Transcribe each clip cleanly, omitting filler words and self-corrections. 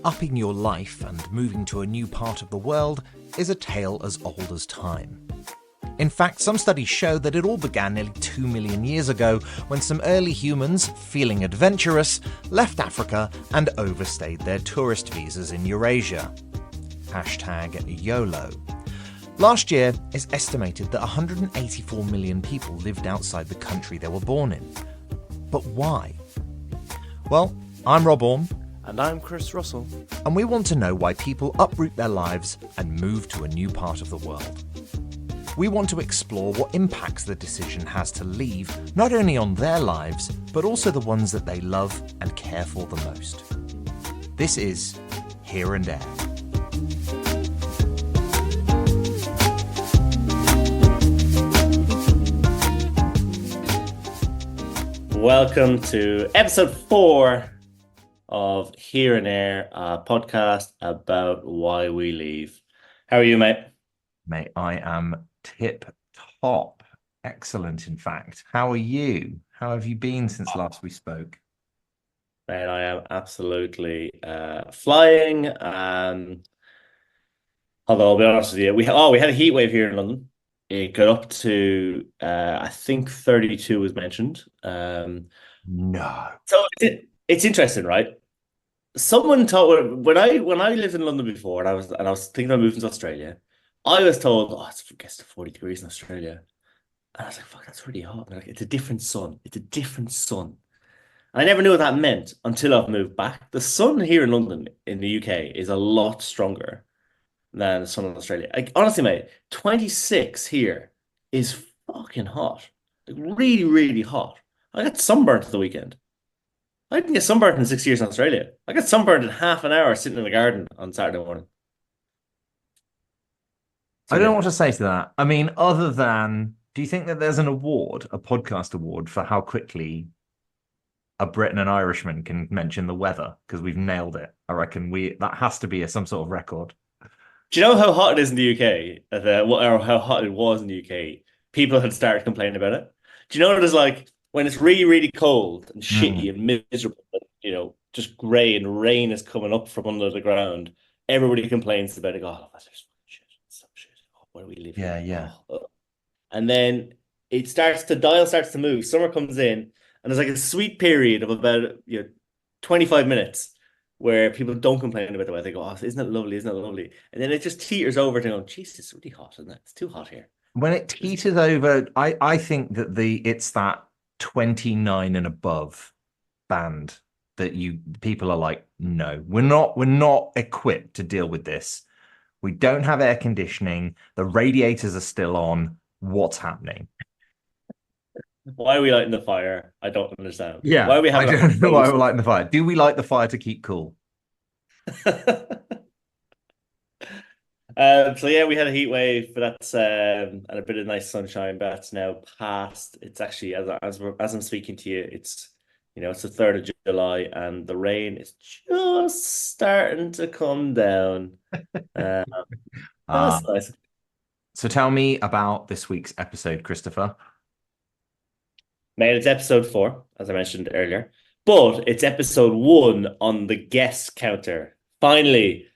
upping your life and moving to a new part of the world is a tale as old as time. In fact, some studies show that it all began nearly 2 million years ago when some early humans, feeling adventurous, left Africa and overstayed their tourist visas in Eurasia. #YOLO. Last year, it's estimated that 184 million people lived outside the country they were born in. But why? Well, I'm Rob Orme. And I'm Chris Russell. And we want to know why people uproot their lives and move to a new part of the world. We want to explore what impacts the decision has to leave, not only on their lives, but also the ones that they love and care for the most. This is Here and There. Welcome to episode 4 of Here and There, a podcast about why we leave. How are you, mate? Mate, I am tip-top. Excellent, in fact. How are you? How have you been since last we spoke? Mate, I am absolutely flying. Although I'll be honest with you, we had a heat wave here in London. It got up to, I think 32 was mentioned. No. So it's interesting, right? Someone told when I lived in London before, and I was thinking of moving to Australia. I was told, it gets to 40 degrees in Australia, and I was like, "Fuck, that's really hot." And like, it's a different sun. It's a different sun. I never knew what that meant until I've moved back. The sun here in London, in the UK, is a lot stronger than the sun in Australia. Like, honestly, mate, 26 here is fucking hot. Like, really, really hot. I got sunburnt at the weekend. I didn't get sunburnt in 6 years in Australia. I got sunburnt in half an hour sitting in the garden on Saturday morning. I don't know what to say to that. I mean, other than, do you think that there's an award, a podcast award, for how quickly a Brit and an Irishman can mention the weather? Because we've nailed it. I reckon that has to be some sort of record. Do you know how hot it is in the UK? Or how hot it was in the UK? People had started complaining about it. Do you know what it is like when it's really, really cold and shitty and miserable, just grey and rain is coming up from under the ground? Everybody complains about it. Oh, that's just shit. It's so shit. Oh, where do we live? Yeah. Oh. And then dial starts to move. Summer comes in, and there's like a sweet period of about 25 minutes where people don't complain about the weather. They go, "Oh, isn't it lovely? Isn't it lovely?" And then it just teeters over to going, "Jeez, it's really hot, isn't it? It's too hot here." When it teeters over, I think that it's that 29 and above band that people are like, no, we're not equipped to deal with this. We don't have air conditioning. The radiators are still on. What's happening? Why are we lighting the fire? I don't understand. Yeah, why are we I don't know why we're lighting the fire. Do we light the fire to keep cool? So yeah, we had a heat wave, but that's and a bit of nice sunshine, but that's now past. It's actually as I'm speaking to you, it's it's the 3rd of July, and the rain is just starting to come down. That's nice. So tell me about this week's episode, Christopher. Mate, it's episode 4, as I mentioned earlier, but it's episode 1 on the guest counter. Finally,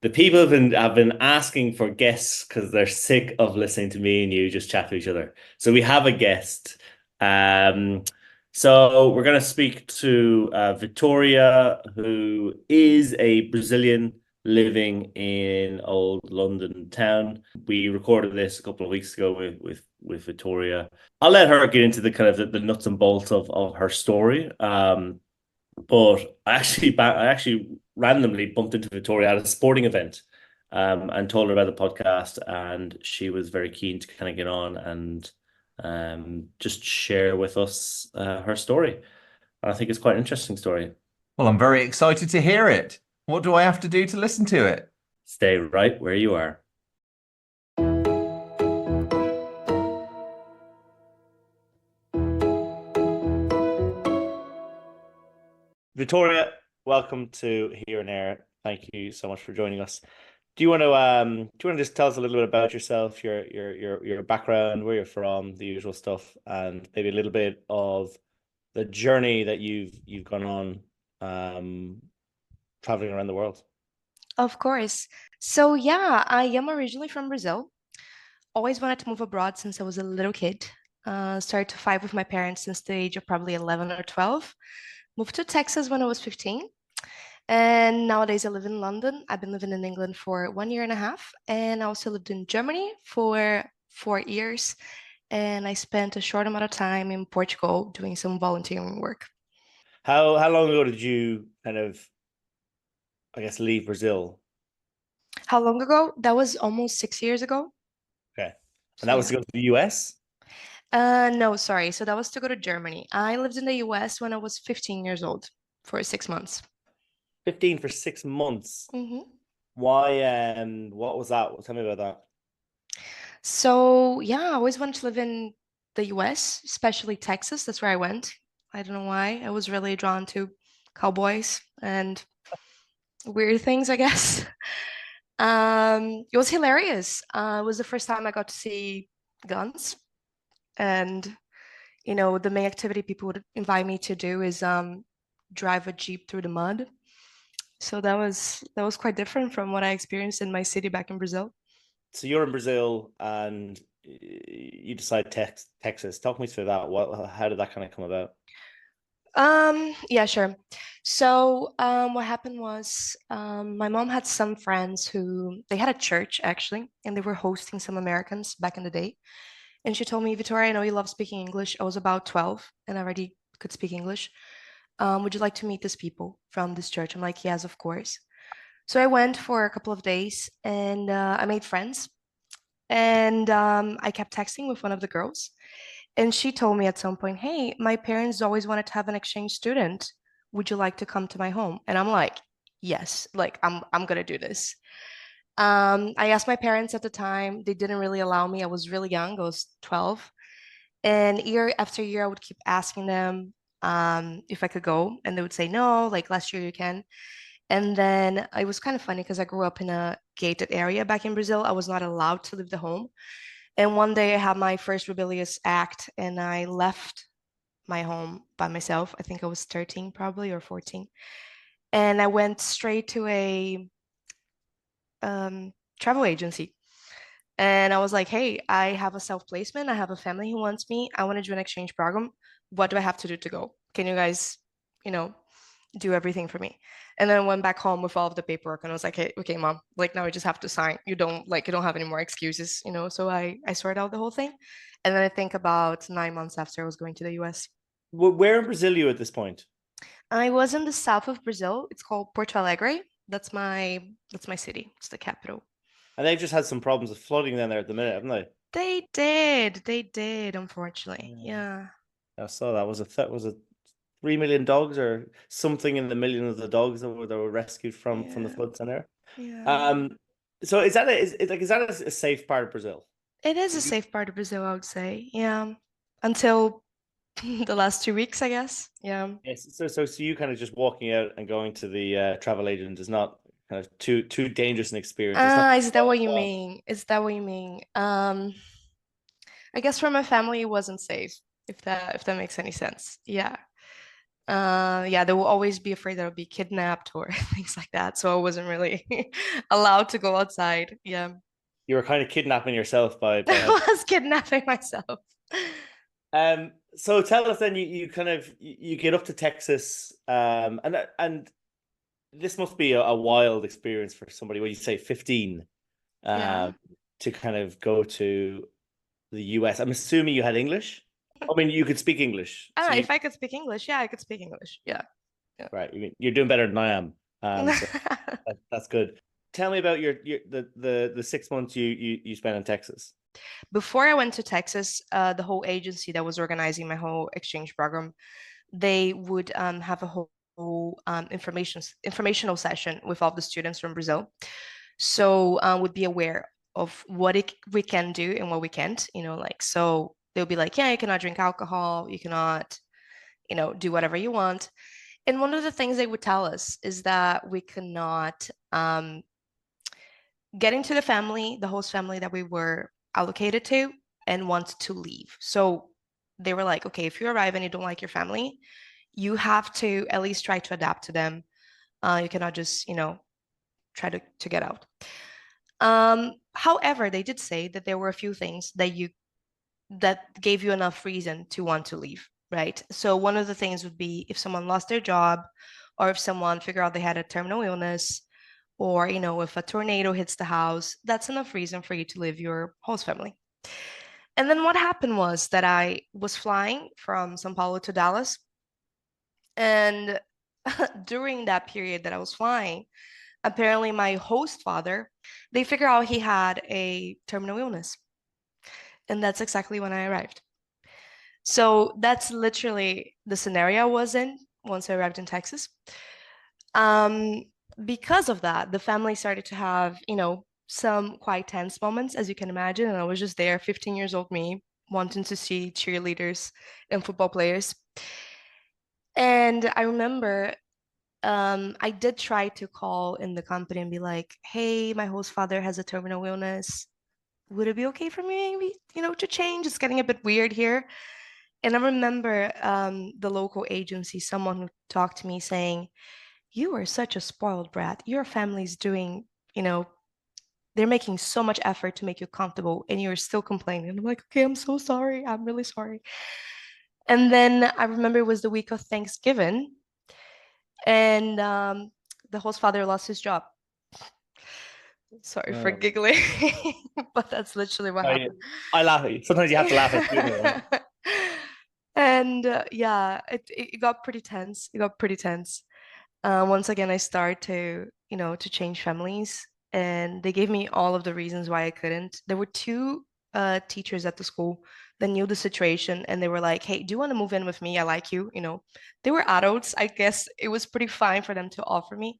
the people have been asking for guests because they're sick of listening to me and you just chat to each other. So we have a guest. So we're going to speak to Vitoria, who is a Brazilian living in old London town. We recorded this a couple of weeks ago with Vitoria. I'll let her get into the kind of the nuts and bolts of her story. But I actually randomly bumped into Vitoria at a sporting event and told her about the podcast, and she was very keen to kind of get on and just share with us her story. And I think it's quite an interesting story. Well, I'm very excited to hear it. What do I have to do to listen to it? Stay right where you are. Vitoria, welcome to Here and There. Thank you so much for joining us. Do you want to just tell us a little bit about yourself, your background, where you're from, the usual stuff, and maybe a little bit of the journey that you've gone on traveling around the world? Of course. So yeah, I am originally from Brazil. Always wanted to move abroad since I was a little kid. Started to fight with my parents since the age of probably 11 or 12. Moved to Texas when I was 15. And nowadays I live in London. I've been living in England for 1 year and a half. And I also lived in Germany for 4 years. And I spent a short amount of time in Portugal doing some volunteering work. How long ago did you kind of, I guess, leave Brazil? How long ago? That was almost 6 years ago. Okay. And So that was yeah. to go to the US? No, sorry. So that was to go to Germany. I lived in the US when I was 15 years old for 6 months. 15 for 6 months. hmm Why, what was that? Tell me about that. So yeah, I always wanted to live in the US, especially Texas. That's where I went. I don't know why. I was really drawn to cowboys and weird things, I guess. It was hilarious. It was the first time I got to see guns, and the main activity people would invite me to do is drive a Jeep through the mud. So that was quite different from what I experienced in my city back in Brazil. So you're in Brazil and you decide Texas. Talk me through that. How did that kind of come about? Yeah, sure. So, what happened was, my mom had some friends who they had a church actually, and they were hosting some Americans back in the day. And she told me, Victoria, I know you love speaking English. I was about 12 and I already could speak English. Would you like to meet these people from this church? I'm like, yes, of course. So I went for a couple of days and I made friends. And I kept texting with one of the girls. And she told me at some point, hey, my parents always wanted to have an exchange student. Would you like to come to my home? And I'm like, yes, like I'm gonna do this. I asked my parents at the time. They didn't really allow me. I was really young. I was 12. And year after year, I would keep asking them if I could go, and they would say no, like last year you can. And then it was kind of funny because I grew up in a gated area back in Brazil. I was not allowed to leave the home. And one day I had my first rebellious act and I left my home by myself. I think I was 13 probably or 14. And I went straight to a travel agency. And I was like, hey, I have a self placement. I have a family who wants me. I want to do an exchange program. What do I have to do to go? Can you guys, you know, do everything for me? And then I went back home with all of the paperwork and I was like, hey, okay, mom, like now I just have to sign. You don't have any more excuses. So I sorted out the whole thing. And then I think about 9 months after I was going to the US. Where in Brazil are you at this point? I was in the south of Brazil. It's called Porto Alegre. That's my city. It's the capital. And they've just had some problems with flooding down there at the minute, haven't they? They did, unfortunately. Yeah. Yeah. I saw that. Was it 3 million dogs or something in the million of the dogs that were rescued from the Yeah. floods in there? Yeah. Um, so is that a safe part of Brazil? It is a safe part of Brazil, I would say. Yeah. Until the last 2 weeks, I guess. Yeah. Yes. So you kind of just walking out and going to the travel agent is not kind of too dangerous an experience. It's not. Is that what you mean? Is that what you mean? I guess for my family it wasn't safe, if that makes any sense. Yeah. Yeah, they will always be afraid that I'll be kidnapped or things like that. So I wasn't really allowed to go outside. Yeah. You were kind of kidnapping yourself by having. I was kidnapping myself. So tell us then you kind of you get up to Texas and this must be a wild experience for somebody when you say 15 Yeah. um to kind of go to the US. I'm assuming you had English. I mean, you could speak English. So you If I could speak English, yeah, I could speak English. Yeah. Yeah. right, you're doing better than I am. So that's good. Tell me about your the 6 months you spent in Texas. Before I went to Texas, the whole agency that was organizing my whole exchange program, they would have a whole informational session with all the students from Brazil. So would be aware of what we can do and what we can't. Like so they'll be like, yeah, you cannot drink alcohol, you cannot, do whatever you want. And one of the things they would tell us is that we cannot get into the host family that we were allocated to, and want to leave. So they were like, okay, if you arrive and you don't like your family, you have to at least try to adapt to them. You cannot just, try to get out. However, they did say that there were a few things that gave you enough reason to want to leave, right? So one of the things would be if someone lost their job, or if someone figured out they had a terminal illness, or if a tornado hits the house, that's enough reason for you to leave your host family. And then what happened was that I was flying from São Paulo to Dallas, and during that period that I was flying, apparently my host father, they figured out he had a terminal illness. And that's exactly when I arrived. So that's literally the scenario I was in once I arrived in Texas. Um, because of that, the family started to have, some quite tense moments, as you can imagine. And I was just there, 15 years old me, wanting to see cheerleaders and football players. And I remember I did try to call in the company and be like, hey, my host father has a terminal illness. Would it be okay for me, maybe, to change? It's getting a bit weird here. And I remember the local agency, someone who talked to me saying, you are such a spoiled brat. Your family's doing, they're making so much effort to make you comfortable and you're still complaining. And I'm like, okay, I'm so sorry. I'm really sorry. And then I remember it was the week of Thanksgiving, and the host father lost his job. Sorry for giggling, but that's literally what happened. I laugh at you. Sometimes you have to laugh at funeral. And yeah, it got pretty tense. It got pretty tense. Once again, I started to change families, and they gave me all of the reasons why I couldn't. There were two teachers at the school that knew the situation, and they were like, "Hey, do you want to move in with me? I like you." They were adults. I guess it was pretty fine for them to offer me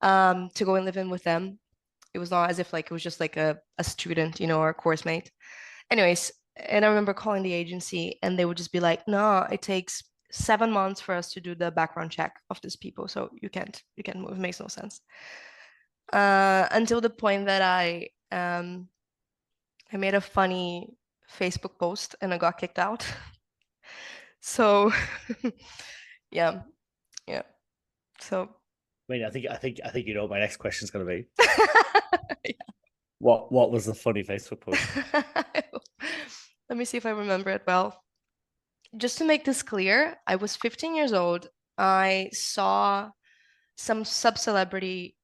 to go and live in with them. It was not as if like it was just like a student, or a course mate. Anyways, and I remember calling the agency, and they would just be like, "No, it takes 7 months for us to do the background check of these people, so you can't move. It makes no sense." Until the point that I made a funny Facebook post and I got kicked out. So yeah, yeah. So Wait, I think what my next question is going to be. yeah. What was the funny Facebook post? Let me see if I remember it well. Just to make this clear, I was 15 years old. I saw some sub-celebrity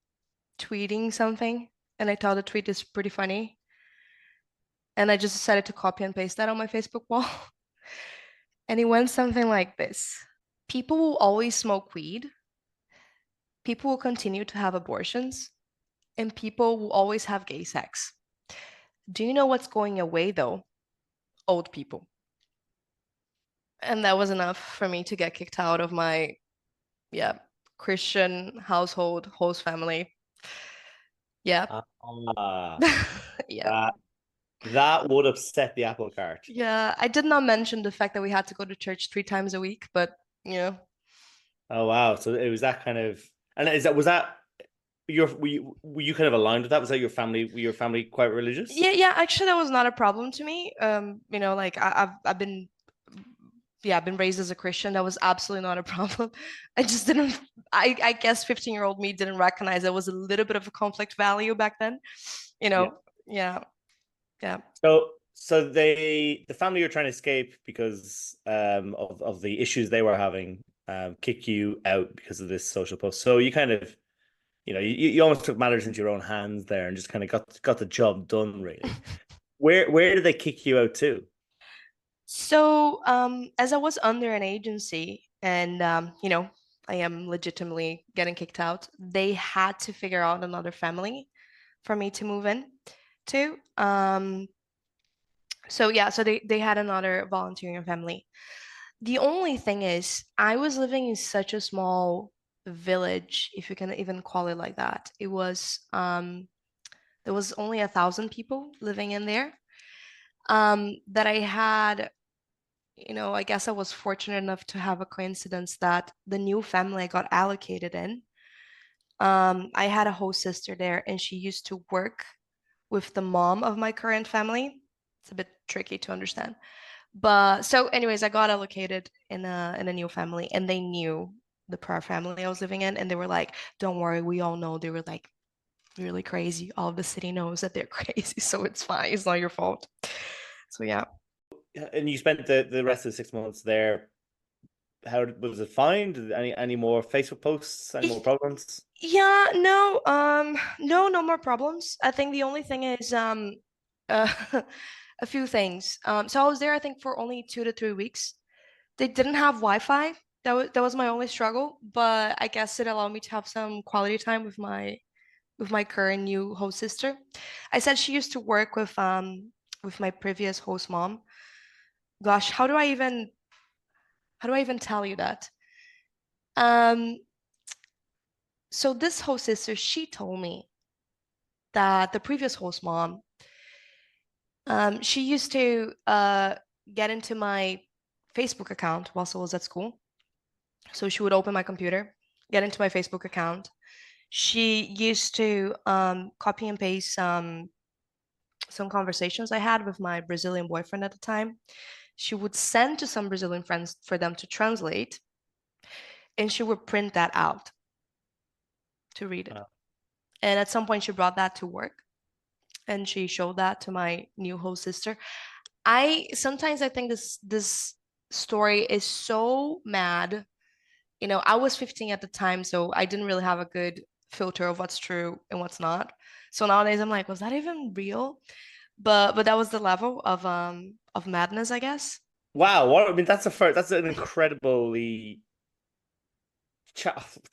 tweeting something, and I thought the tweet is pretty funny. And I just decided to copy and paste that on my Facebook wall. And it went something like this. People will always smoke weed. People will continue to have abortions. And people will always have gay sex. Do you know what's going away, though? Old people. And that was enough for me to get kicked out of my, Christian household, host family. Yeah. Yeah. That would upset the apple cart. Yeah, I did not mention the fact that we had to go to church 3 times a week, but Oh wow! So it was that kind of, and was that were you kind of aligned with that? Was that your family? Were your family quite religious? Yeah. Actually, that was not a problem to me. Like I've been raised as a Christian. That was absolutely not a problem. I just didn't. I guess 15-year-old me didn't recognize there was a little bit of a conflict value back then. Yeah. So the family you're trying to escape because of the issues they were having kick you out because of this social post. So you kind of, you almost took matters into your own hands there and just kind of got the job done, really. Where did they kick you out to? So as I was under an agency, and I am legitimately getting kicked out, they had to figure out another family for me to move in to. So they had another volunteering family. The only thing is, I was living in such a small village, if you can even call it like that. It was there was only 1,000 people living in there. That I had, I guess I was fortunate enough to have a coincidence that the new family I got allocated in, I had a host sister there, and she used to work with the mom of my current family. It's a bit tricky to understand. But so anyways, I got allocated in a new family, and they knew the prior family I was living in, and they were like, "Don't worry, we all know." They were like really crazy. All of the city knows that they're crazy, so it's fine. It's not your fault. So yeah. And you spent the rest of the 6 months there. How was it fine? Did any more Facebook posts? Any more problems? Yeah, no, no more problems. I think the only thing is uh a few things. So I was there I think for only 2 to 3 weeks. They didn't have Wi-Fi. That was my only struggle, but I guess it allowed me to have some quality time with my current new host sister. I said she used to work with my previous host mom. Gosh, how do I even tell you that? Um, so this host sister, she told me that the previous host mom, she used to get into my Facebook account whilst I was at school. So she would open my computer, get into my Facebook account. She used to copy and paste some conversations I had with my Brazilian boyfriend at the time. She would send to some Brazilian friends for them to translate, and she would print that out to read it. Wow. And at some point, she brought that to work and she showed that to my new host sister. I sometimes I think this story is so mad. You know, I was 15 at the time, so I didn't really have a good filter of what's true and what's not. So nowadays I'm like, was that even real? But that was the level of madness, I guess. Wow, what I mean that's a first, that's an incredibly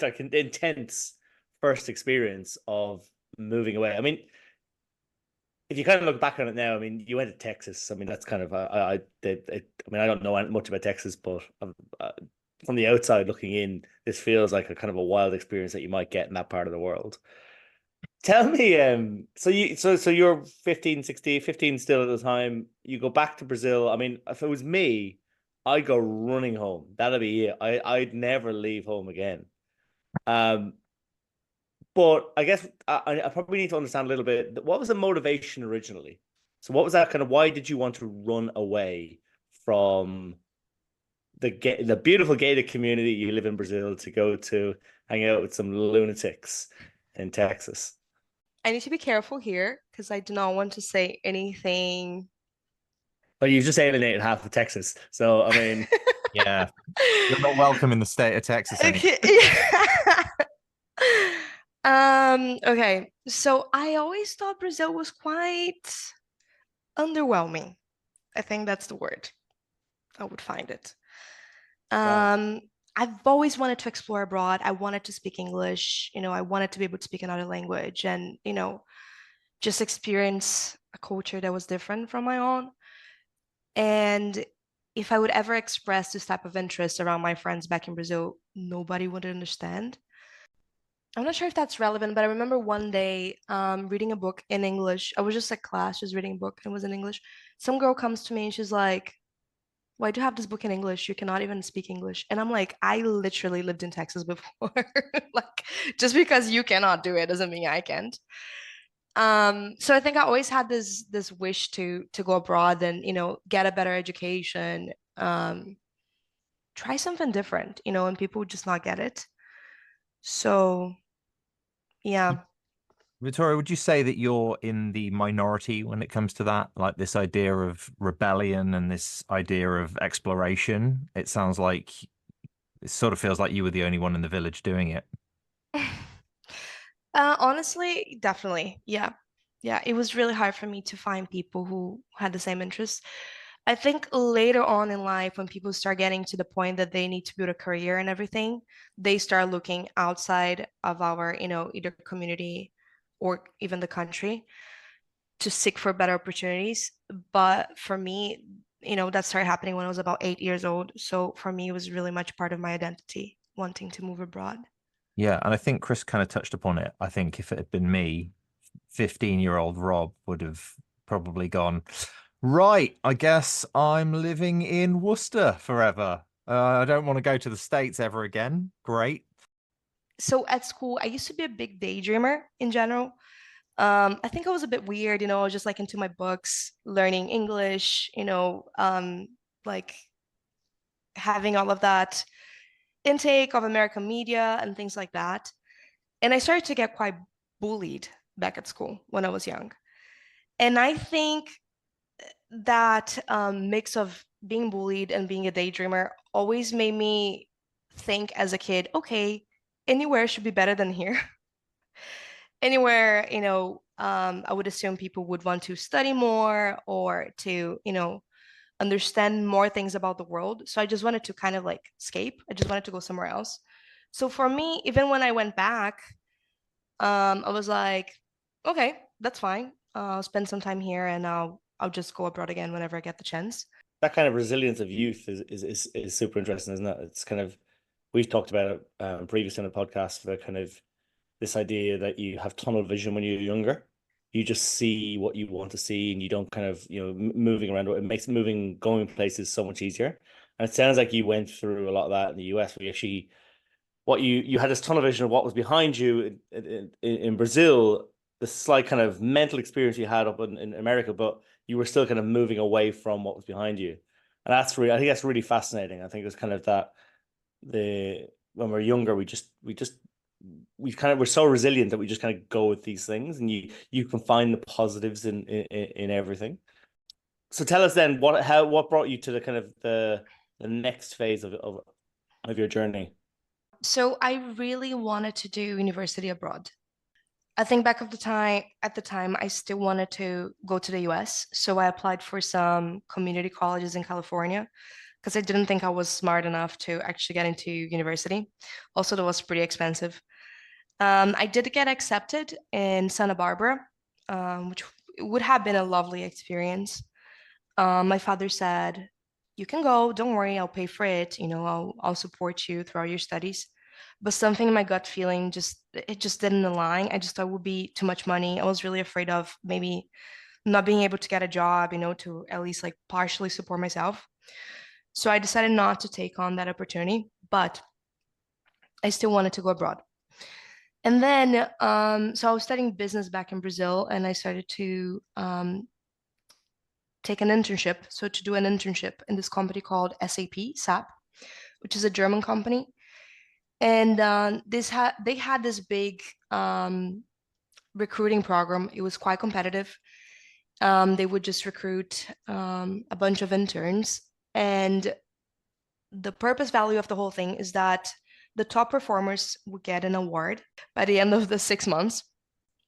like an intense first experience of moving away. I mean, if you kind of look back on it now, I mean, you went to Texas. I mean, that's kind of I mean, I don't know much about Texas, but from the outside looking in, this feels like a kind of a wild experience that you might get in that part of the world. Tell me, so you're 15, 16, 15 still at the time. You go back to Brazil. I mean, if it was me, I'd go running home. That'd be it. I'd never leave home again. Um, but I guess I probably need to understand a little bit. What was the motivation originally? So what was that kind of, why did you want to run away from the beautiful gated community you live in Brazil to go to hang out with some lunatics in Texas? I need to be careful here because I do not want to say anything. But you just alienated half of Texas. So I mean, Yeah. You're not welcome in the state of Texas anymore. Okay. Okay. So I always thought Brazil was quite underwhelming. I think that's the word I would find it. wow. Um, I've always wanted to explore abroad. I wanted to speak English, I wanted to be able to speak another language and, just experience a culture that was different from my own. And if I would ever express this type of interest around my friends back in Brazil, nobody would understand. I'm not sure if that's relevant, but I remember one day reading a book in English. I was just at class, just reading a book, and it was in English. Some girl comes to me and she's like, why do you have this book in English? You cannot even speak English. And I'm like, I literally lived in Texas before. Like, just because you cannot do it doesn't mean I can't. So I think I always had this wish to go abroad and, get a better education, try something different, and people would just not get it. So yeah. Victoria, would you say that you're in the minority when it comes to that? Like this idea of rebellion and this idea of exploration? It sounds like it sort of feels like you were the only one in the village doing it. Honestly, definitely. Yeah. Yeah, it was really hard for me to find people who had the same interests. I think later on in life, when people start getting to the point that they need to build a career and everything, they start looking outside of our, either community or even the country to seek for better opportunities. But for me, that started happening when I was about 8 years old. So for me, it was really much part of my identity, wanting to move abroad. Yeah, and I think Chris kind of touched upon it. I think if it had been me, 15-year-old Rob would have probably gone, right, I guess I'm living in Worcester forever. I don't want to go to the States ever again. Great. So at school, I used to be a big daydreamer in general. I think I was a bit weird, I was just like into my books, learning English, like having all of that intake of American media and things like that. And I started to get quite bullied back at school when I was young. And I think that mix of being bullied and being a daydreamer always made me think as a kid, okay, anywhere should be better than here. Anywhere, I would assume people would want to study more or to, understand more things about the world. So I just wanted to kind of like escape. I just wanted to go somewhere else. So for me, even when I went back, I was like, okay, that's fine. I'll spend some time here and I'll just go abroad again whenever I get the chance. That kind of resilience of youth is super interesting, isn't it? It's kind of, we've talked about it previously in the podcast, about kind of this idea that you have tunnel vision when you're younger. You just see what you want to see, and you don't kind of, moving around. It makes going places so much easier. And it sounds like you went through a lot of that in the US, where you actually, what you had this tunnel vision of what was behind you in Brazil, the slight kind of mental experience you had up in America, but you were still kind of moving away from what was behind you. And that's really, I think that's really fascinating. I think it's kind of that when we're younger, we're so resilient that we just kind of go with these things, and you can find the positives in everything. So tell us then, what brought you to the kind of the next phase of your journey? So I really wanted to do university abroad. I think back at the time, I still wanted to go to the US. So I applied for some community colleges in California because I didn't think I was smart enough to actually get into university. Also, that was pretty expensive. I did get accepted in Santa Barbara, which would have been a lovely experience. My father said, "You can go, don't worry, I'll pay for it. I'll support you throughout your studies." But something in my gut feeling just didn't align. I just thought it would be too much money. I was really afraid of maybe not being able to get a job, to at least like partially support myself. So I decided not to take on that opportunity, but I still wanted to go abroad. And then, so I was studying business back in Brazil, and I started to take an internship. So to do an internship in this company called SAP, which is a German company. And they had this big recruiting program. It was quite competitive. They would just recruit a bunch of interns, and the purpose value of the whole thing is that the top performers would get an award by the end of the 6 months.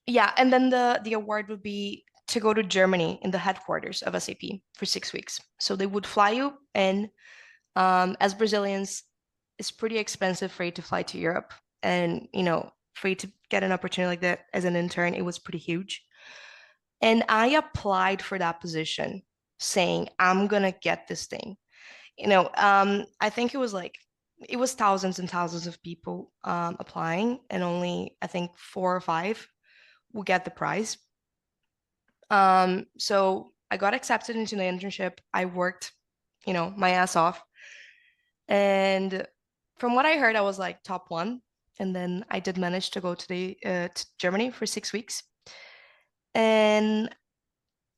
Yeah, and then the award would be to go to Germany in the headquarters of SAP for 6 weeks. So they would fly you in. As Brazilians, it's pretty expensive for you to fly to Europe, and for you to get an opportunity like that as an intern, it was pretty huge. And I applied for that position, saying I'm gonna get this thing. I think it was thousands and thousands of people applying, and only I think 4 or 5 will get the prize. So I got accepted into the internship. I worked, my ass off. And from what I heard, I was like top one. And then I did manage to go to Germany for 6 weeks. And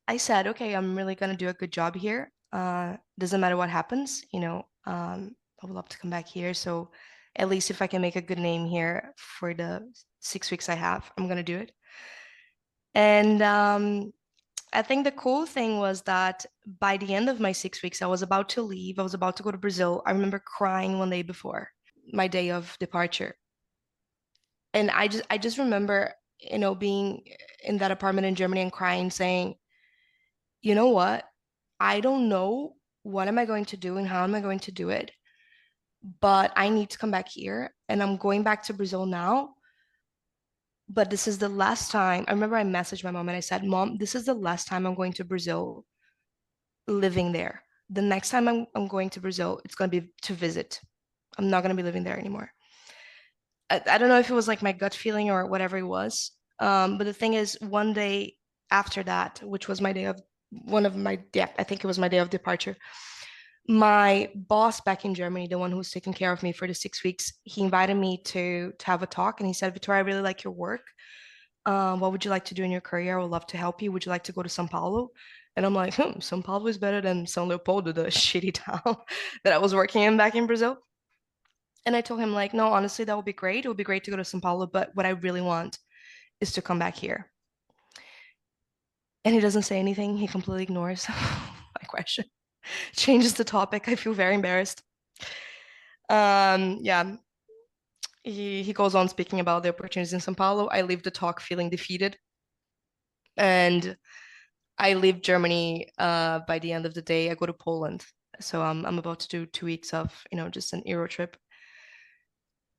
I said, okay, I'm really gonna do a good job here. Doesn't matter what happens, I would love to come back here. So at least if I can make a good name here for the 6 weeks I have, I'm gonna do it. And I think the cool thing was that by the end of my 6 weeks, I was about to leave. I was about to go to Brazil. I remember crying one day before my day of departure. And I just remember, being in that apartment in Germany and crying, saying, you know what? I don't know what am I going to do and how am I going to do it, but I need to come back here and I'm going back to Brazil now. But this is the last time. I remember I messaged my mom and I said, Mom, this is the last time I'm going to Brazil living there. The next time I'm going to Brazil, it's going to be to visit. I'm not going to be living there anymore. I don't know if it was like my gut feeling or whatever it was. But the thing is, one day after that, which was my day of one of my, yeah, I think it was my day of departure. My boss back in Germany, the one who was taking care of me for the 6 weeks, he invited me to have a talk, and he said, Victoria, I really like your work. What would you like to do in your career? I would love to help you. Would you like to go to São Paulo? And I'm like, São Paulo is better than São Leopoldo, the shitty town that I was working in back in Brazil. And I told him, like, no, honestly, that would be great. It would be great to go to São Paulo, but what I really want is to come back here. And he doesn't say anything. He completely ignores my question. Changes the topic. I feel very embarrassed. Yeah, he goes on speaking about the opportunities in São Paulo. I leave the talk feeling defeated, and I leave Germany by the end of the day. I go to Poland, so I'm about to do 2 weeks of just an Euro trip,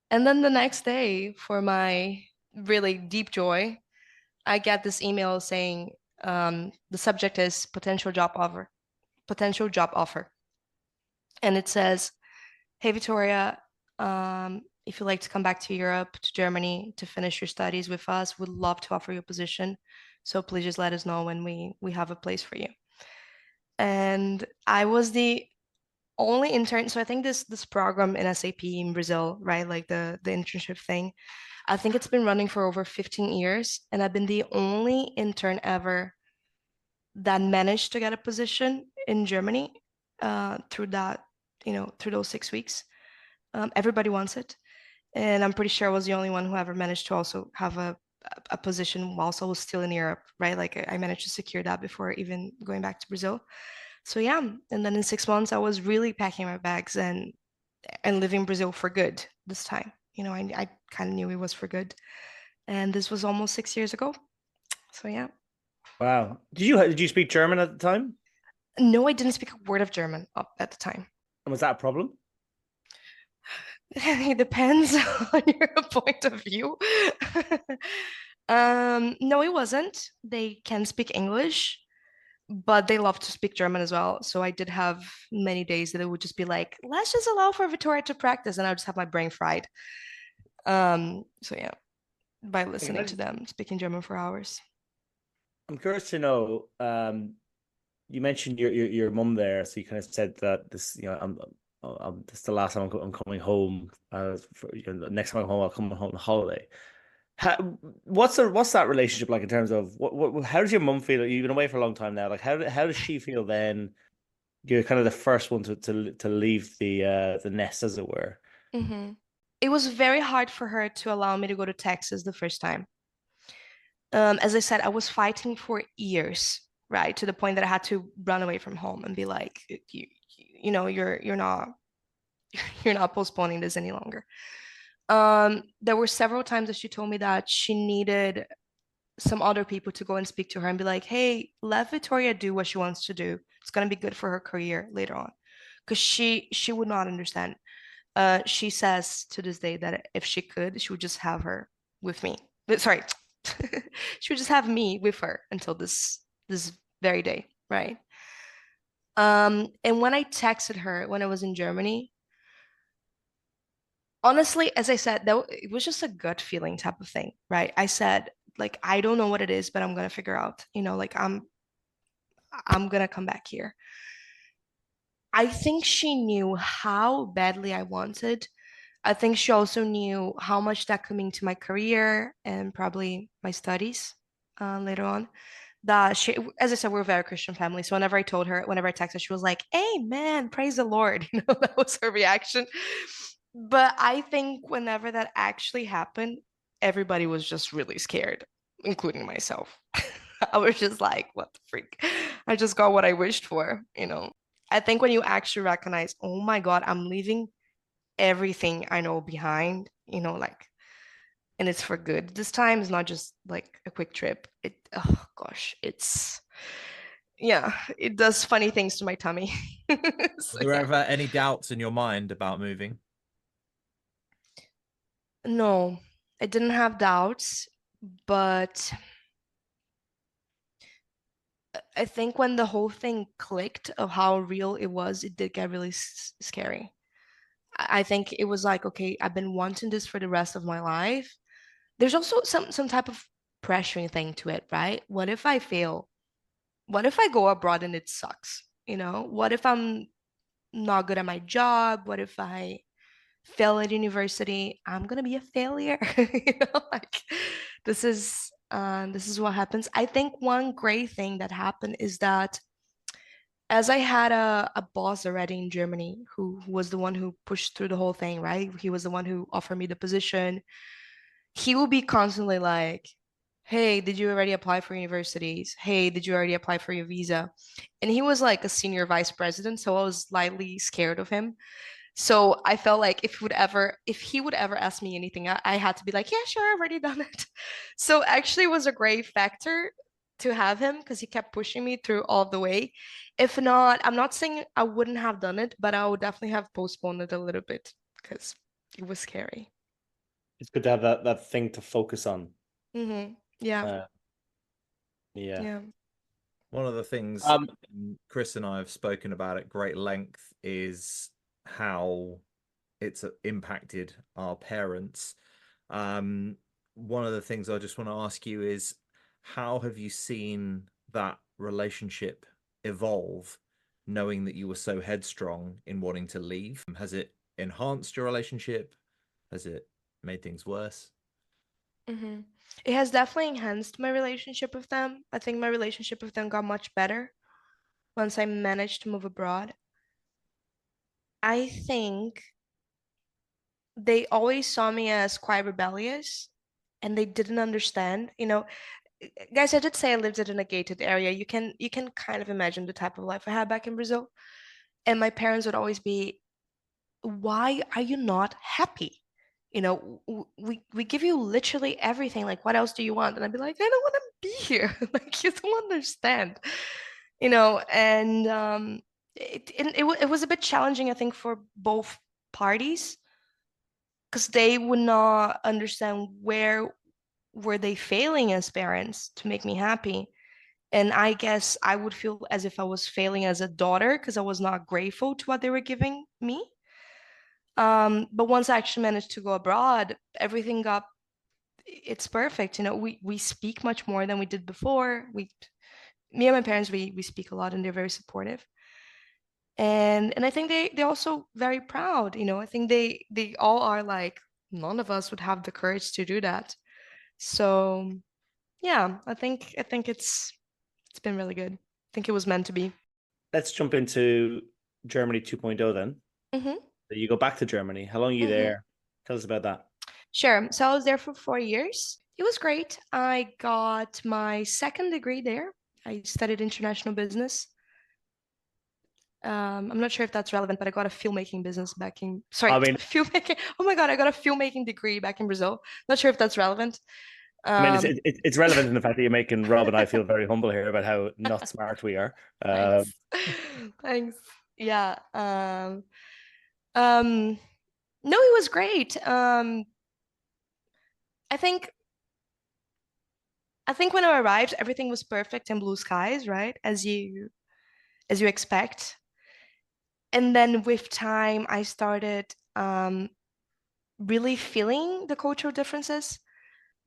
and then the next day, for my really deep joy, I get this email saying the subject is potential job offer, and it says, "Hey Victoria, if you'd like to come back to Europe, to Germany, to finish your studies with us, we'd love to offer you a position. So please just let us know when we have a place for you." And I was the only intern. So I think this program in SAP in Brazil, right? Like the internship thing, I think it's been running for over 15 years, and I've been the only intern ever that managed to get a position in Germany through through those 6 weeks. Everybody wants it. And I'm pretty sure I was the only one who ever managed to also have a position whilst I was still in Europe, right? Like I managed to secure that before even going back to Brazil. So yeah, and then in 6 months I was really packing my bags and leaving Brazil for good this time. I kind of knew it was for good. And this was almost 6 years ago. So yeah. Wow. Did you speak German at the time? No, I didn't speak a word of German up at the time. And was that a problem? It depends on your point of view. No, it wasn't. They can speak English, but they love to speak German as well. So I did have many days that it would just be like, let's just allow for Victoria to practice, and I would just have my brain fried. So yeah, by listening to them speaking German for hours. I'm curious to know. You mentioned your mum there, so you kind of said that this, this is the last time I'm coming home. Next time I'm home, I'll come home on holiday. How, what's that relationship like in terms of what how does your mum feel? You've been away for a long time now. Like how does she feel then? You're kind of the first one to leave the nest, as it were. Hmm. It was very hard for her to allow me to go to Texas the first time. As I said, I was fighting for years, right? To the point that I had to run away from home and be like, you're not you're not postponing this any longer. There were several times that she told me that she needed some other people to go and speak to her and be like, hey, let Victoria do what she wants to do. It's gonna be good for her career later on. Because she would not understand. She says to this day that if she could, she would just have her with me. Sorry, she would just have me with her until this very day, right? And when I texted her when I was in Germany, honestly, as I said, it was just a gut feeling type of thing, right? I said, like, I don't know what it is, but I'm gonna figure out, like I'm gonna come back here. I think she knew how badly I wanted. I think she also knew how much that could mean to my career and probably my studies later on. That she, as I said, we're a very Christian family. So whenever I texted her, she was like, "Amen, praise the Lord." That was her reaction. But I think whenever that actually happened, everybody was just really scared, including myself. I was just like, what the freak? I just got what I wished for. I think when you actually recognize, oh my God, I'm leaving everything I know behind, like, and it's for good. This time is not just like a quick trip. Oh gosh, yeah, it does funny things to my tummy. Were So there yeah. ever any doubts in your mind about moving? No, I didn't have doubts, but I think when the whole thing clicked of how real it was, it did get really scary. I think it was like, okay, I've been wanting this for the rest of my life. There's also some type of pressuring thing to it, right? What if I fail? What if I go abroad and it sucks? What if I'm not good at my job? What if I fail at university? I'm gonna be a failure. Like this is what happens. I think one great thing that happened is that as I had a boss already in Germany who was the one who pushed through the whole thing, right? He was the one who offered me the position. He will be constantly like, hey, did you already apply for universities? Hey, did you already apply for your visa? And he was like a senior vice president, so I was slightly scared of him. So I felt like if he would ever ask me anything, I had to be like, yeah, sure, I've already done it. So actually, it was a great factor to have him because he kept pushing me through all the way. If not, I'm not saying I wouldn't have done it, but I would definitely have postponed it a little bit because it was scary. It's good to have that thing to focus on. Yeah, Uh, yeah. yeah. One of the things Um, Chris and I have spoken about at great length is how it's impacted our parents. Um, One of the things I just want to ask you is how have you seen that relationship evolve, knowing that you were so headstrong in wanting to leave? Has it enhanced your relationship? Has it made things worse? hmm It has definitely enhanced my relationship with them. I think my relationship with them got much better once I managed to move abroad. I think they always saw me as quite rebellious and they didn't understand. Guys, I did say I lived in a gated area. You can kind of imagine the type of life I had back in Brazil. And my parents would always be, why are you not happy? We give you literally everything. Like, what else do you want? And I'd be like, I don't want to be here. Like, you don't understand. And it was a bit challenging, I think, for both parties because they would not understand where were they failing as parents to make me happy. And I guess I would feel as if I was failing as a daughter because I was not grateful to what they were giving me. But once I actually managed to go abroad, everything got it's perfect. We speak much more than we did before. Me and my parents, we speak a lot and they're very supportive. And I think they're also very proud. I think they all are like, none of us would have the courage to do that. So yeah, I think it's been really good. I think it was meant to be. let's jump into Germany 2.0 then. hmm So you go back to Germany. How long are you hmm there? Tell us about that. Sure. So I was there for 4 years. It was great. I got my second degree there. I studied international business. I'm not sure if that's relevant, but I got a filmmaking business back in, sorry, I mean, filmmaking. Oh my God, I got a filmmaking degree back in Brazil. Not sure if that's relevant. it's Um, it's relevant in the fact that you're making Rob and I feel very humble here about how not smart we are. thanks. Thanks. Yeah. Um, no, it was great. I think I think when I arrived, everything was perfect and blue skies, right? As you expect. And then with time, I started really feeling the cultural differences.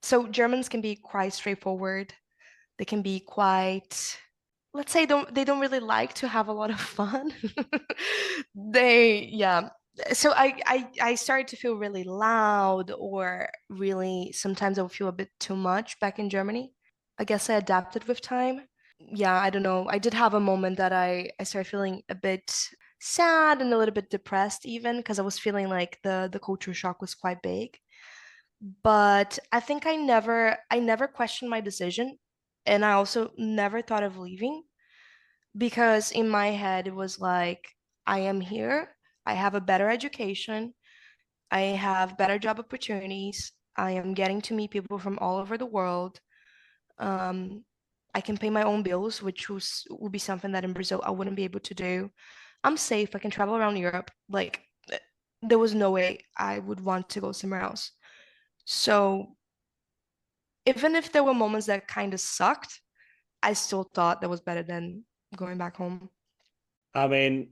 So Germans can be quite straightforward. They can be quite, let's say, they don't really like to have a lot of fun. Yeah. So I started to feel really loud, or really sometimes I would feel a bit too much back in Germany. I guess I adapted with time. Yeah, I don't know. I did have a moment that I started feeling a bit sad and a little bit depressed even because I was feeling like the culture shock was quite big. But I think I never questioned my decision, and I also never thought of leaving because in my head it was like, I am here, I have a better education, I have better job opportunities, I am getting to meet people from all over the world. Um, I can pay my own bills, which would be something that in Brazil I wouldn't be able to do. I'm safe. I can travel around Europe. Like, there was no way I would want to go somewhere else. So even if there were moments that kind of sucked, I still thought that was better than going back home. I mean,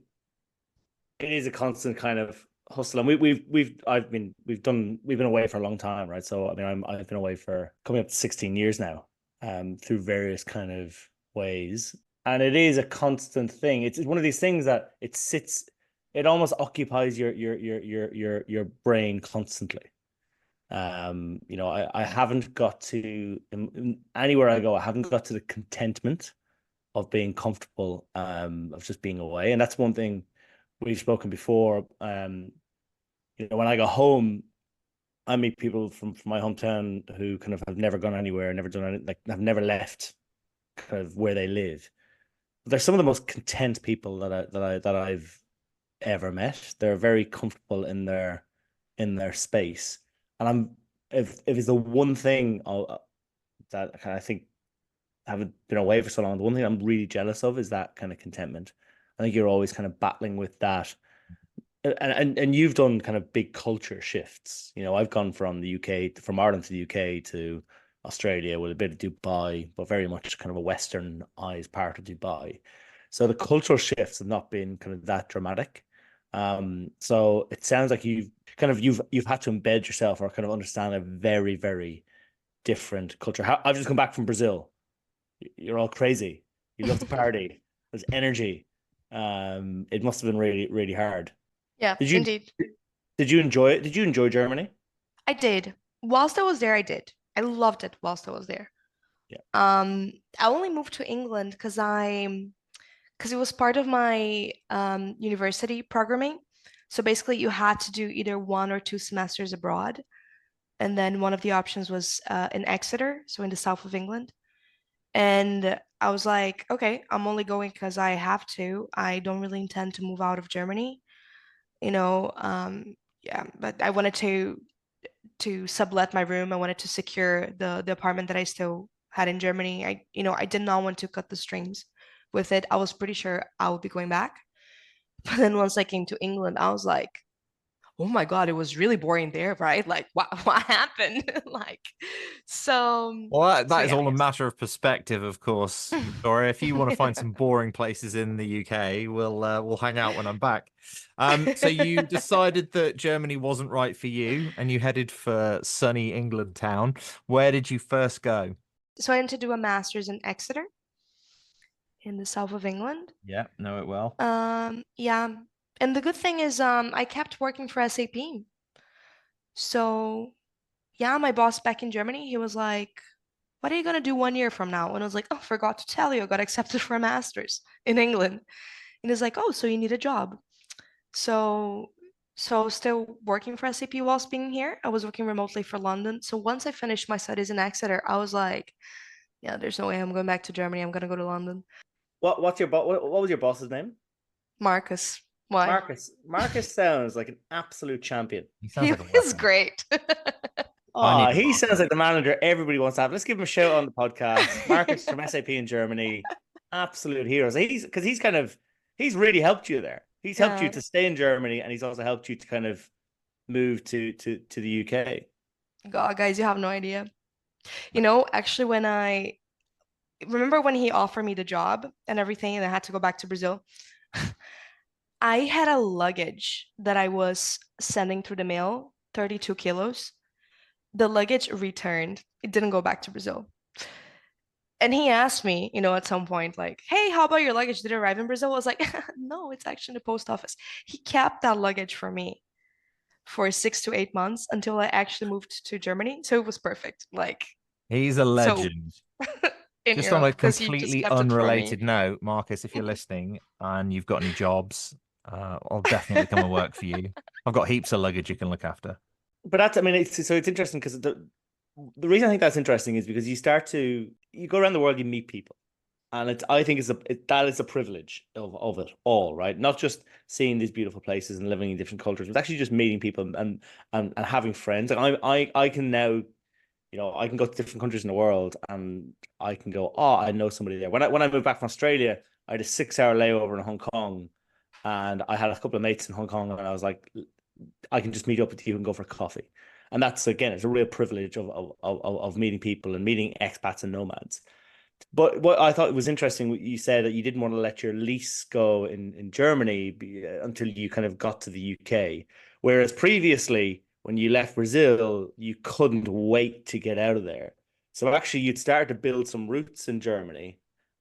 it is a constant kind of hustle, and we've been away for a long time, right? So I mean, I've been away for coming up to 16 years now, through various kind of ways, and it is a constant thing. It's one of these things that it almost occupies your brain constantly. I haven't got to anywhere I go, I haven't got to the contentment of being comfortable, of just being away, and that's one thing we've spoken before. When I go home, I meet people from my hometown who kind of have never gone anywhere, never done anything, like have never left kind of where they live. They're some of the most content people that I've ever met. They're very comfortable in their space. And I'm if it's the one thing that I think having been away for so long, the one thing I'm really jealous of is that kind of contentment. I think you're always kind of battling with that. And you've done kind of big culture shifts. You know, I've gone from the UK, from Ireland to the UK to Australia with a bit of Dubai, but very much kind of a westernized part of Dubai. So the cultural shifts have not been kind of that dramatic. So it sounds like you've had to embed yourself or kind of understand a very, very different culture. I've just come back from Brazil. You're all crazy. You love to party. There's energy. It must have been really, really hard. Yeah, Did you indeed. did you enjoy it? Did you enjoy Germany? I did. Whilst I was there, I did. I loved it whilst I was there. Yeah. I only moved to England because it was part of my university programming. So basically, you had to do either 1 or 2 semesters abroad, and then one of the options was in Exeter, so in the south of England. And I was like, okay, I'm only going because I have to. I don't really intend to move out of Germany, you know. Yeah, but I wanted to sublet my room. I wanted to secure the apartment that I still had in Germany. I did not want to cut the strings with it. I was pretty sure I would be going back. But then once I came to England, I was like, oh my God, it was really boring there, right? Like what happened? Like Well, so that is yeah. all a matter of perspective, of course, Victoria. If you want to find some boring places in the UK, we'll hang out when I'm back. So you decided that Germany wasn't right for you, and you headed for sunny England town. Where did you first go? So I went to do a master's in Exeter in the south of England. Yeah, know it well. Yeah. And the good thing is I kept working for SAP. So yeah, my boss back in Germany, he was like, what are you gonna do 1 year from now? And I was like, oh, forgot to tell you, I got accepted for a master's in England. And he's like, oh, so you need a job. So so still working for SAP whilst being here. I was working remotely for London. So once I finished my studies in Exeter, I was like, yeah, there's no way I'm going back to Germany. I'm gonna go to London. What was your boss's name? Marcus. Why? Marcus. Marcus sounds like an absolute champion. He sounds He like a was weapon. great. I Oh, need a he sounds Marcus. like the manager everybody wants to have. Let's give him a shout on the podcast. Marcus from SAP in Germany, absolute heroes. He's really helped you there. He's helped you Yeah. to stay in Germany, and he's also helped you to kind of move to the UK. God, guys, you have no idea. Actually, when I remember when he offered me the job and everything, and I had to go back to Brazil, I had a luggage that I was sending through the mail, 32 kilos. The luggage returned. It didn't go back to Brazil. And he asked me, at some point, like, hey, how about your luggage? Did it arrive in Brazil? I was like, no, it's actually in the post office. He kept that luggage for me for 6 to 8 months until I actually moved to Germany. So it was perfect. Like, He's a so legend. in Just on Europe, a because he just completely kept it for me. unrelated note, Marcus, if you're listening and you've got any jobs, I'll definitely come and work for you. I've got heaps of luggage you can look after. But that's, I mean, it's interesting because the reason I think that's interesting is because you go around the world, you meet people. And I think that is a privilege of it all, right? Not just seeing these beautiful places and living in different cultures, but actually just meeting people and having friends. Like I can now, I can go to different countries in the world and I can go, oh, I know somebody there. When I moved back from Australia, I had a 6 hour layover in Hong Kong, and I had a couple of mates in Hong Kong, and I was like, I can just meet up with you and go for coffee. And that's, again, it's a real privilege of meeting people and meeting expats and nomads. But what I thought was interesting, you said that you didn't want to let your lease go in Germany until you kind of got to the UK. Whereas previously, when you left Brazil, you couldn't wait to get out of there. So actually, you'd start to build some roots in Germany,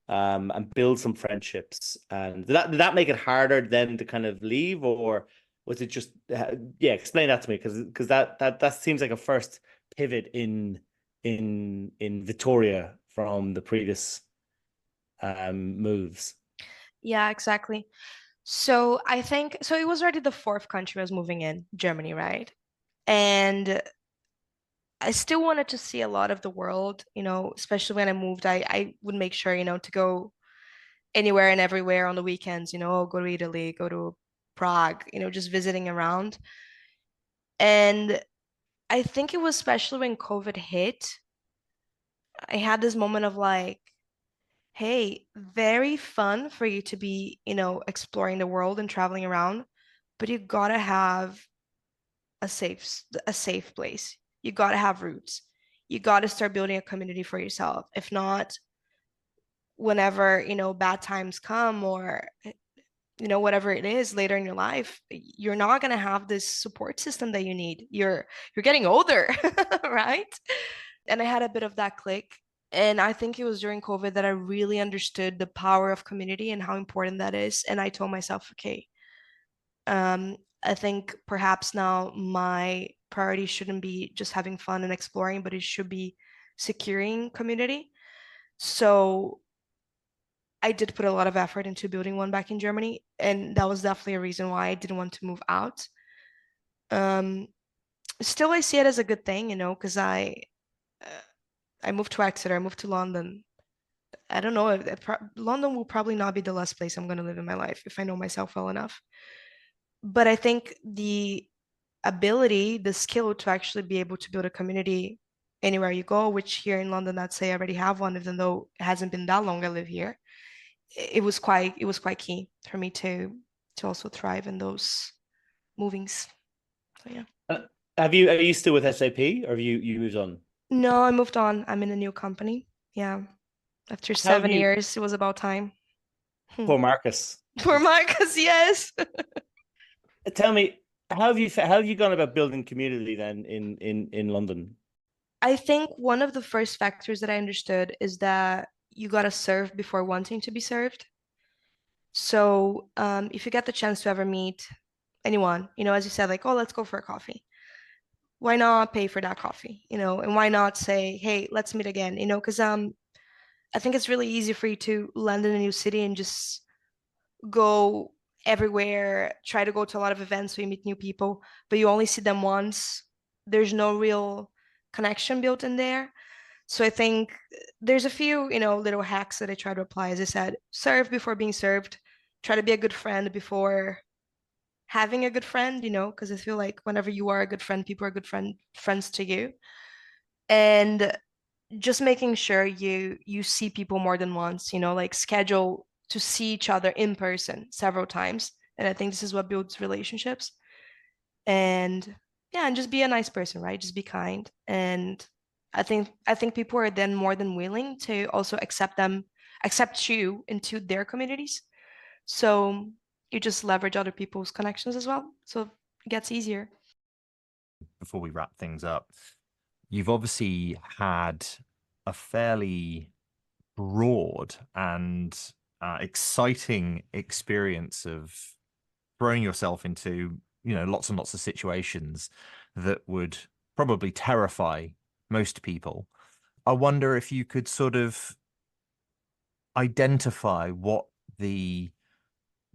and build some friendships. And did that make it harder then to kind of leave, or was it just, yeah? Explain that to me, because that seems like a first pivot in Vitoria from the previous moves. Yeah, exactly. So I think so. It was already the fourth country I was moving in, Germany, right? And I still wanted to see a lot of the world, especially when I moved. I would make sure, to go anywhere and everywhere on the weekends, go to Italy, go to Prague, just visiting around. And I think it was especially when COVID hit, I had this moment of like, hey, very fun for you to be, exploring the world and traveling around, but you gotta have a safe place. You gotta have roots. You gotta start building a community for yourself. If not, whenever, bad times come or whatever it is later in your life, you're not going to have this support system that you need. You're getting older, right? And I had a bit of that click. And I think it was during COVID that I really understood the power of community and how important that is. And I told myself, okay, I think perhaps now my priority shouldn't be just having fun and exploring, but it should be securing community. So I did put a lot of effort into building one back in Germany, and that was definitely a reason why I didn't want to move out. Um, Still, I see it as a good thing, because I moved to Exeter, I moved to London. I don't know, London will probably not be the last place I'm going to live in my life if I know myself well enough. But I think the ability, the skill to actually be able to build a community anywhere you go, which here in London, I'd say I already have one, even though it hasn't been that long I live here. It was quite key for me to also thrive in those movings. So yeah. Are you still with SAP, or have you moved on? No, I moved on. I'm in a new company. Yeah. After How have 7 years, it was about time. poor Marcus? For Marcus, yes. Tell me, how have you gone about building community then in London? I think one of the first factors that I understood is that you gotta serve before wanting to be served. So if you get the chance to ever meet anyone, as you said, like, oh, let's go for a coffee. Why not pay for that coffee? And why not say, hey, let's meet again? Because I think it's really easy for you to land in a new city and just go everywhere, try to go to a lot of events so you meet new people, but you only see them once. There's no real connection built in there. So I think there's a few, little hacks that I try to apply. As I said, serve before being served. Try to be a good friend before having a good friend, because I feel like whenever you are a good friend, people are good friends to you. And just making sure you see people more than once, like schedule to see each other in person several times. And I think this is what builds relationships. And yeah, and just be a nice person, right? Just be kind. And I think people are then more than willing to also accept you into their communities. So you just leverage other people's connections as well. So it gets easier. Before we wrap things up, you've obviously had a fairly broad and exciting experience of throwing yourself into, lots and lots of situations that would probably terrify most people. I wonder if you could sort of identify what the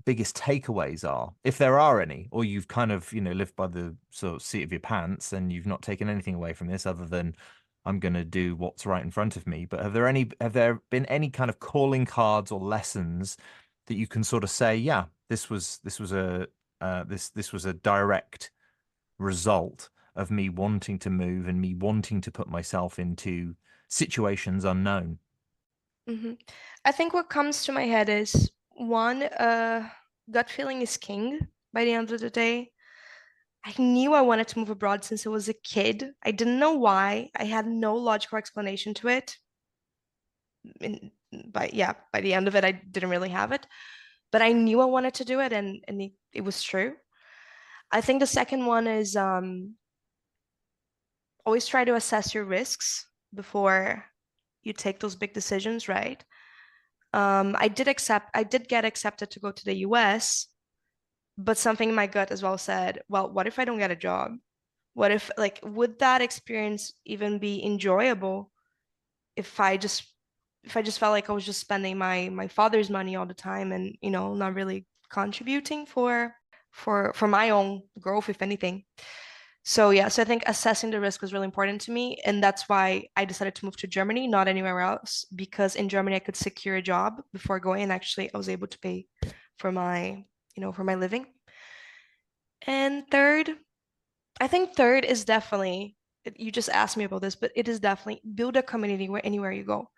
biggest takeaways are, if there are any, or you've kind of, lived by the sort of seat of your pants and you've not taken anything away from this other than I'm going to do what's right in front of me. But have there been any kind of calling cards or lessons that you can sort of say, yeah, this was a direct result of me wanting to move and me wanting to put myself into situations unknown? hmm I think what comes to my head is one, gut feeling is king by the end of the day. I knew I wanted to move abroad since I was a kid. I didn't know why. I had no logical explanation to it. By the end of it, I didn't really have it, but I knew I wanted to do it, and it was true. I think the second one is always try to assess your risks before you take those big decisions, right? I did get accepted to go to the US, but something in my gut as well said, well, what if I don't get a job? What if, like, would that experience even be enjoyable if I just felt like I was just spending my father's money all the time and, not really contributing for my own growth, if anything. So yeah, so I think assessing the risk was really important to me, and that's why I decided to move to Germany, not anywhere else, because in Germany I could secure a job before going, and actually I was able to pay for my, for my living. And third, I think third is definitely, you just asked me about this, but it is definitely build a community where anywhere you go.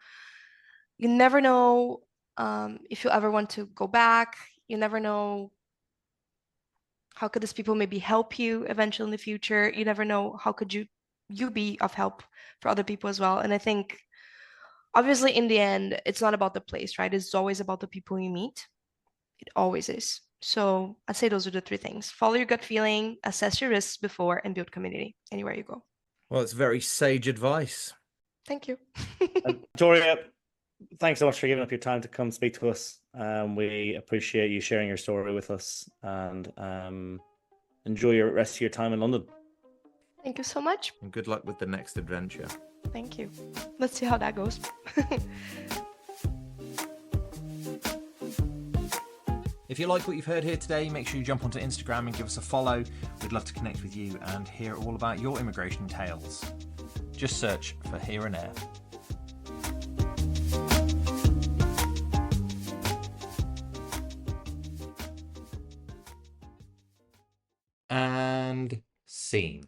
You never know if you ever want to go back. You never know how could these people maybe help you eventually in the future. You never know how could you be of help for other people as well. And I think obviously in the end, it's not about the place, right? It's always about the people you meet. It always is. So I'd say those are the three things. Follow your gut feeling, assess your risks before, and build community anywhere you go. Well, it's very sage advice. Thank you. Victoria, thanks so much for giving up your time to come speak to us. We appreciate you sharing your story with us, and enjoy your rest of your time in London. Thank you so much. And good luck with the next adventure. Thank you. Let's see how that goes. If you like what you've heard here today, make sure you jump onto Instagram and give us a follow. We'd love to connect with you and hear all about your immigration tales. Just search for Here and Air. And scene.